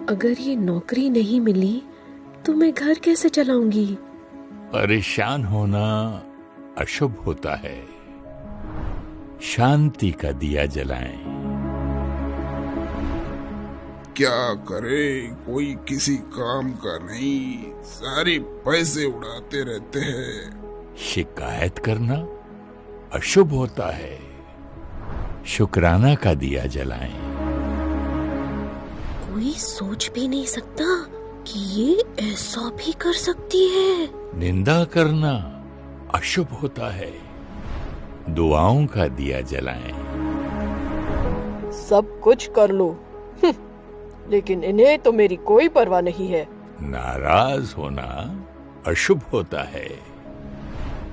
अगर ये नौकरी नहीं मिली तो मैं घर कैसे चलाऊंगी? परेशान होना अशुभ होता है। शांति का दिया जलाएं। क्या करे, कोई किसी काम का नहीं, सारे पैसे उड़ाते रहते हैं। शिकायत करना अशुभ होता है। शुक्राना का दिया जलाएं। कोई सोच भी नहीं सकता कि ये ऐसा भी कर सकती है। निंदा करना अशुभ होता है। दुआओं का दिया जलाएं। सब कुछ कर लो, लेकिन इन्हें तो मेरी कोई परवाह नहीं है। नाराज होना अशुभ होता है।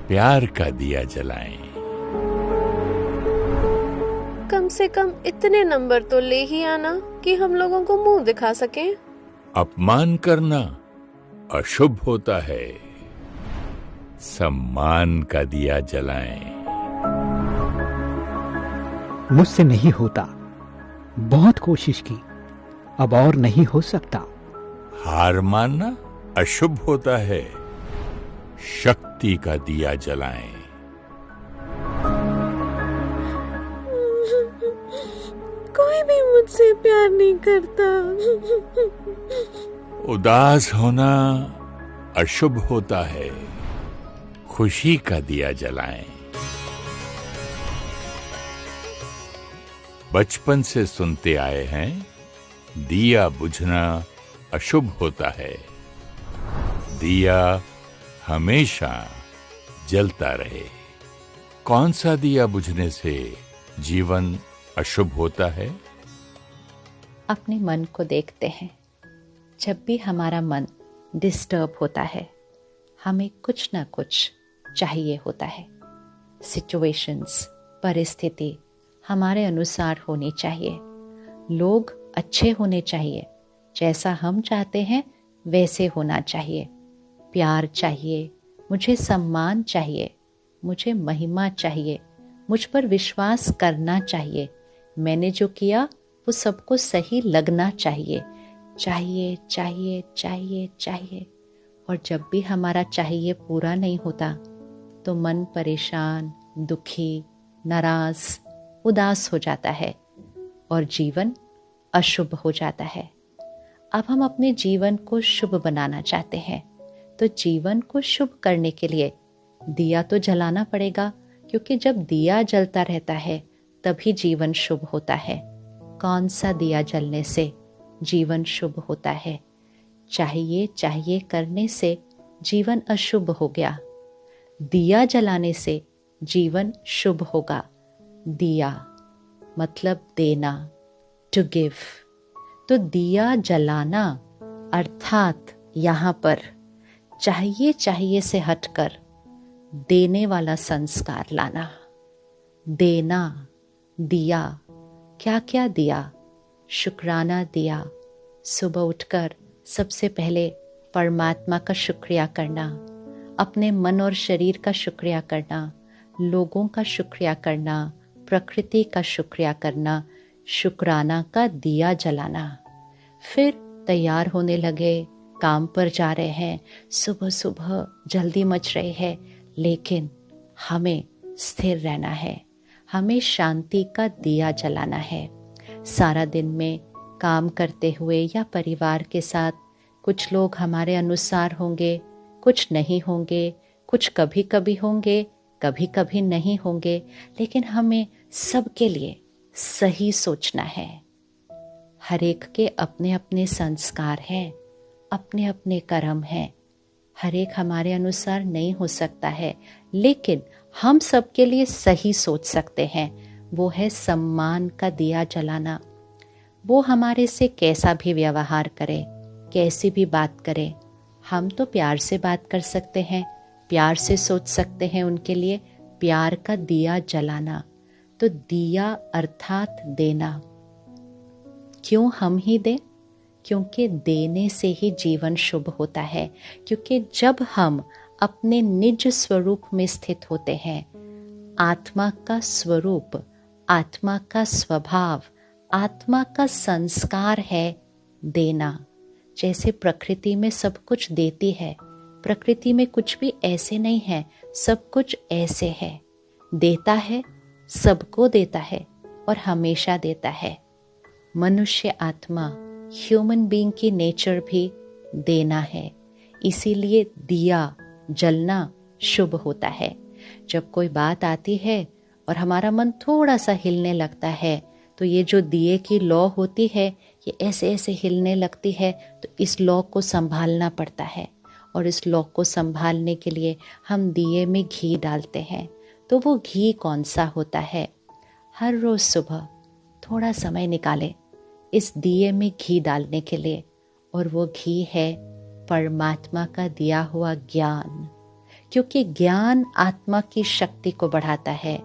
प्यार का दिया जलाएं। कम से कम इतने नंबर तो ले ही आना कि हम लोगों को मुंह दिखा सकें। अपमान करना अशुभ होता है। सम्मान का दिया जलाएं। मुझसे नहीं होता, बहुत कोशिश की, अब और नहीं हो सकता। हार मानना अशुभ होता है। शक्ति का दिया जलाएं। कोई भी मुझसे प्यार नहीं करता। उदास होना अशुभ होता है। खुशी का दिया जलाएं। बचपन से सुनते आए हैं, दिया बुझना अशुभ होता है। दिया हमेशा जलता रहे। कौन सा दिया बुझने से जीवन अशुभ होता है? अपने मन को देखते हैं। जब भी हमारा मन डिस्टर्ब होता है, हमें कुछ ना कुछ चाहिए होता है। सिचुएशंस, परिस्थिति हमारे अनुसार होनी चाहिए। लोग अच्छे होने चाहिए, जैसा हम चाहते हैं वैसे होना चाहिए। प्यार चाहिए, मुझे सम्मान चाहिए, मुझे महिमा चाहिए, मुझ पर विश्वास करना चाहिए। मैंने जो किया वो सबको सही लगना चाहिए। चाहिए चाहिए चाहिए चाहिए। और जब भी हमारा चाहिए पूरा नहीं होता तो मन परेशान, दुखी, नाराज, उदास हो जाता है और जीवन अशुभ हो जाता है। अब हम अपने जीवन को शुभ बनाना चाहते हैं, तो जीवन को शुभ करने के लिए दिया तो जलाना पड़ेगा, क्योंकि जब दिया जलता रहता है तभी जीवन शुभ होता है। कौन सा दिया जलने से जीवन शुभ होता है? चाहिए चाहिए करने से जीवन अशुभ हो गया। दिया जलाने से जीवन शुभ होगा। दिया मतलब देना, टू गिव। तो दिया जलाना अर्थात यहाँ पर चाहिए चाहिए से हटकर देने वाला संस्कार लाना। देना, दिया, क्या क्या दिया? शुक्राना दिया। सुबह उठकर सबसे पहले परमात्मा का शुक्रिया करना, अपने मन और शरीर का शुक्रिया करना, लोगों का शुक्रिया करना, प्रकृति का शुक्रिया करना, शुक्राना का दिया जलाना। फिर तैयार होने लगे, काम पर जा रहे हैं, सुबह सुबह जल्दी मच रही है, लेकिन हमें स्थिर रहना है, हमें शांति का दिया जलाना है। सारा दिन में काम करते हुए या परिवार के साथ कुछ लोग हमारे अनुसार होंगे, कुछ नहीं होंगे, कुछ कभी कभी होंगे, कभी कभी नहीं होंगे, लेकिन हमें सबके लिए सही सोचना है। हर एक के अपने अपने संस्कार हैं, अपने अपने कर्म हैं। हर एक हमारे अनुसार नहीं हो सकता है, लेकिन हम सबके लिए सही सोच सकते हैं। वो है सम्मान का दिया जलाना। वो हमारे से कैसा भी व्यवहार करे, कैसी भी बात करे, हम तो प्यार से बात कर सकते हैं, प्यार से सोच सकते हैं उनके लिए। प्यार का दिया जलाना। तो दिया अर्थात देना। क्यों हम ही दें? क्योंकि देने से ही जीवन शुभ होता है। क्योंकि जब हम अपने निज स्वरूप में स्थित होते हैं, आत्मा का स्वरूप, आत्मा का स्वभाव, आत्मा का संस्कार है देना। जैसे प्रकृति में सब कुछ देती है, प्रकृति में कुछ भी ऐसे नहीं है, सब कुछ ऐसे है, देता है, सबको देता है और हमेशा देता है। मनुष्य आत्मा, ह्यूमन बीइंग की नेचर भी देना है, इसीलिए दिया जलना शुभ होता है। जब कोई बात आती है और हमारा मन थोड़ा सा हिलने लगता है, तो ये जो दिए की लौ होती है, ये ऐसे ऐसे हिलने लगती है, तो इस लौ को संभालना पड़ता है। और इस लौ को संभालने के लिए हम दिए में घी डालते हैं। तो वो घी कौन सा होता है? हर रोज सुबह थोड़ा समय निकालें इस दिए में घी डालने के लिए, और वो घी है परमात्मा का दिया हुआ ज्ञान। क्योंकि ज्ञान आत्मा की शक्ति को बढ़ाता है।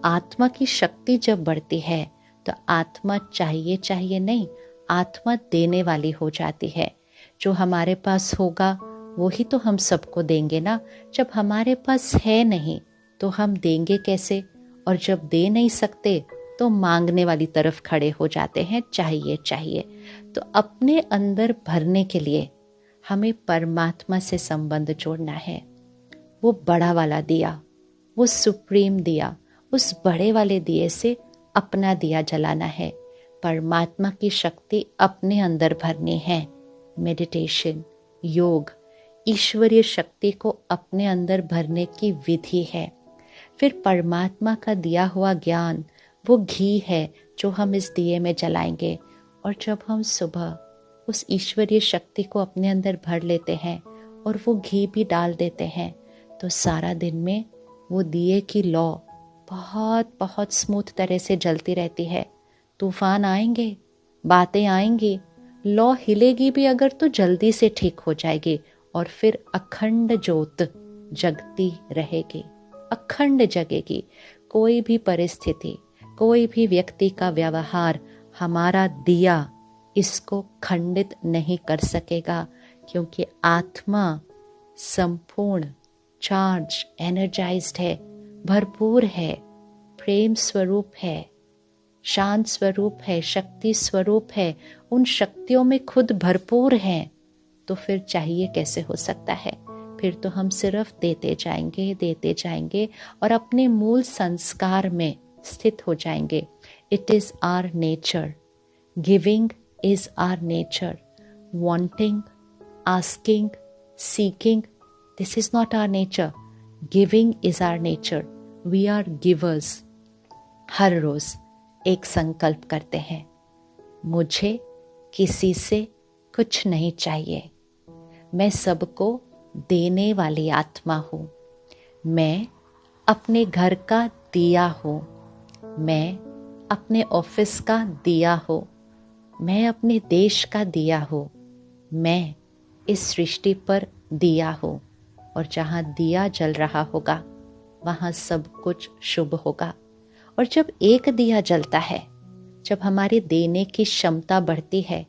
आत्मा की शक्ति जब बढ़ती है तो आत्मा चाहिए नहीं, आत्मा देने वाली हो जाती है। जो हमारे पास होगा वही तो हम सबको देंगे ना। जब हमारे पास है नहीं तो हम देंगे कैसे? और जब दे नहीं सकते तो मांगने वाली तरफ खड़े हो जाते हैं, चाहिए। तो अपने अंदर भरने के लिए हमें परमात्मा से संबंध जोड़ना है। वो बड़ा वाला दिया, वो सुप्रीम दिया, उस बड़े वाले दिए से अपना दिया जलाना है। परमात्मा की शक्ति अपने अंदर भरनी है। मेडिटेशन, योग, ईश्वरीय शक्ति को अपने अंदर भरने की विधि है। फिर परमात्मा का दिया हुआ ज्ञान, वो घी है जो हम इस दिए में जलाएंगे। और जब हम सुबह उस ईश्वरीय शक्ति को अपने अंदर भर लेते हैं और वो घी भी डाल देते हैं, तो सारा दिन में वो दिए की लौ बहुत बहुत स्मूथ तरह से जलती रहती है। तूफान आएंगे, बातें आएंगी, लौ हिलेगी भी अगर तो जल्दी से ठीक हो जाएगी, और फिर अखंड ज्योत जगती रहेगी, अखंड जगेगी। कोई भी परिस्थिति, कोई भी व्यक्ति का व्यवहार हमारा दिया इसको खंडित नहीं कर सकेगा, क्योंकि आत्मा संपूर्ण चार्ज, एनर्जाइज्ड है, भरपूर है, प्रेम स्वरूप है, शांत स्वरूप है, शक्ति स्वरूप है, उन शक्तियों में खुद भरपूर है। तो फिर चाहिए कैसे हो सकता है? फिर तो हम सिर्फ देते जाएंगे और अपने मूल संस्कार में स्थित हो जाएंगे। It is our nature, giving is our nature, wanting, asking, seeking, this is not our nature. Giving is our nature, we are givers. हर रोज एक संकल्प करते हैं, मुझे किसी से कुछ नहीं चाहिए, मैं सबको देने वाली आत्मा हूँ, मैं अपने घर का दिया हूँ, मैं अपने ऑफिस का दिया हूँ, मैं अपने देश का दिया हूँ, मैं इस सृष्टि पर दिया हूँ। और जहाँ दिया जल रहा होगा वहाँ सब कुछ शुभ होगा। और जब एक दिया जलता है, जब हमारी देने की क्षमता बढ़ती है,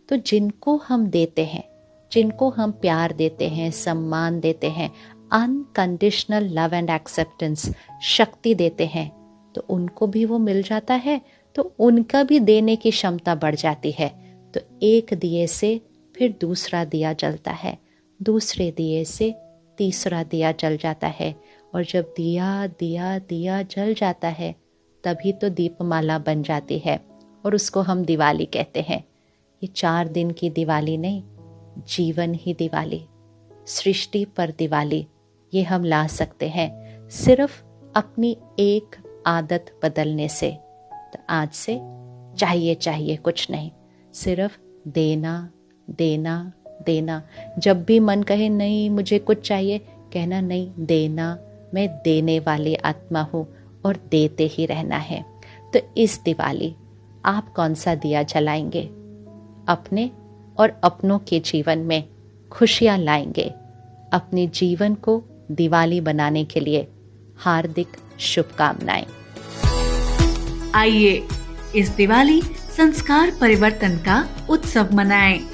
तो जिनको हम देते हैं, जिनको हम प्यार देते हैं, सम्मान देते हैं, अनकंडीशनल लव एंड एक्सेप्टेंस, शक्ति देते हैं, तो उनको भी वो मिल जाता है, तो उनका भी देने की क्षमता बढ़ जाती है। तो एक दिए से फिर दूसरा दिया जलता है, दूसरे दिए से तीसरा दिया जल जाता है। और जब दिया दिया दिया जल जाता है, तभी तो दीपमाला बन जाती है, और उसको हम दिवाली कहते हैं। ये 4 दिन की दिवाली नहीं, जीवन ही दिवाली, सृष्टि पर दिवाली, ये हम ला सकते हैं सिर्फ अपनी एक आदत बदलने से। तो आज से चाहिए कुछ नहीं, सिर्फ देना देना देना। जब भी मन कहे नहीं मुझे कुछ चाहिए, कहना नहीं, देना, मैं देने वाली आत्मा हूँ और देते ही रहना है। तो इस दिवाली आप कौन सा दिया जलाएंगे? अपने और अपनों के जीवन में खुशियाँ लाएंगे। अपने जीवन को दिवाली बनाने के लिए हार्दिक शुभकामनाएं। आइए इस दिवाली संस्कार परिवर्तन का उत्सव मनाएं।